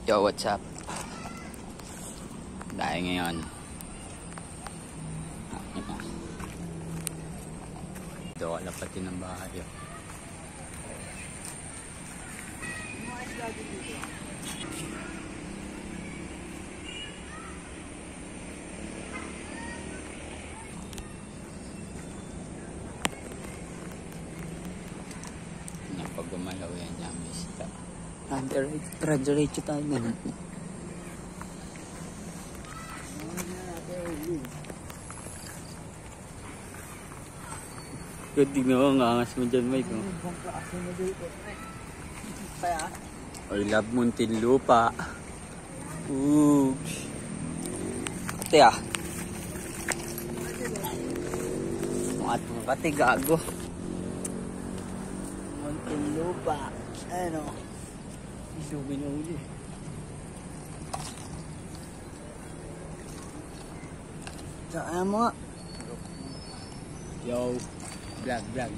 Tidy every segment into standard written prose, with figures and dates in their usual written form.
Yo, what's up? Dahil ngayon ito, lapatin ng bahay. Pag gumalaw yan niya, mista. Diretso tayo na. Good, tignan mo, ang angas mo dyan, Mike. I love Muntinlupa. Oops. Ate ah. Mga pati gago. Muntinlupa. Ano? Isubi na uli. Saan mo? Yo. Vlog.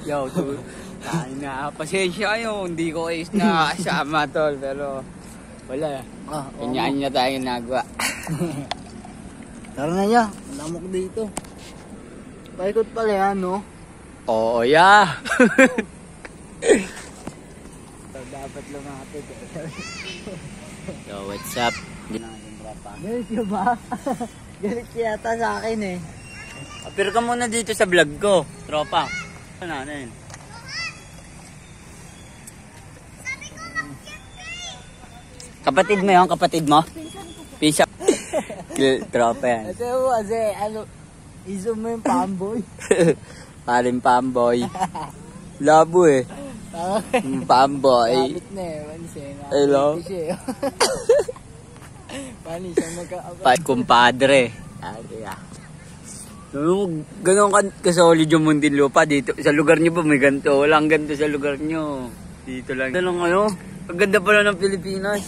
Yo, pasensya kayo, hindi ko kayo nakakasama tol, pero wala. Kanyaan niya tayo ginagawa. Tara na niya, lamok dito. Paikot pala yan, no? Oo, yeah. So, dapat lumapit. Yo, what's up? Galit ka ba? Galit yata sa akin eh. Appear ka muna dito sa vlog ko, tropa. Ano yun? Kapatid mo yun, kapatid mo? Pisa. Tropa yan. Kasi ano, iso mo yung pamboy. Paring pamboy. Labo eh. Pamboy. Kapit na eh, manse. Hello? Panis ang Pa kumpadre. Ganun kasolid yung Muntinlupa dito. Sa lugar nyo ba may ganito? Walang ganito sa lugar nyo. Dito lang. Ito lang ano? Ang ganda pala ng Pilipinas.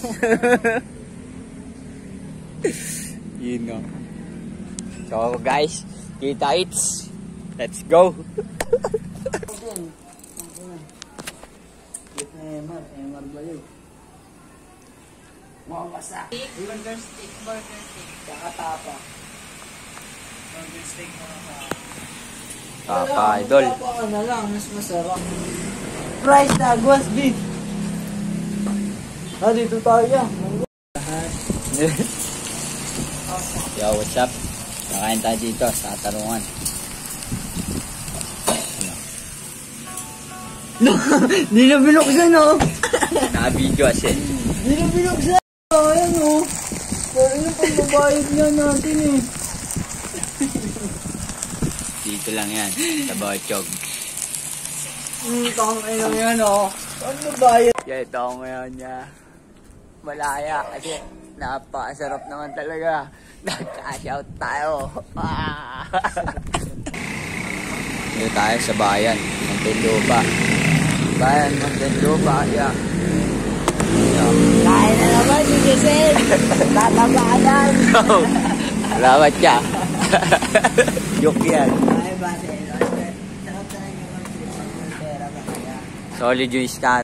You know. So guys, kita-its. Let's go. Emar ba yun? Mukhang basa. Burger stick. Kakatapa. Burger steak mo na sa... Papa, idol. Tapa ka na lang, mas masarap. Price tag was beef. Dito tayo. Yo, what's up? Kakain tayo dito sa Tarungan. Hindi na binuksan, no? Naka-video kasi. Hindi na binuksan. Ayan, no? Pero yung pagbabayad niya natin, eh. Dito lang yan, sa Bochog. Tangay lang yan, no? Ano bayad? Yeah, ito ako ngayon niya. Malaya kasi napakasarap naman talaga. Nagka-shout tayo. Dito tayo sa bayan, Muntinlupa. Bayan, Muntinlupa, yeah. Kain na naman, yung Giselle. Tatabanan. Salamat ka. Joke yan. Ay, bate. Sarap talaga yung pera ba kaya? Solid yung scan.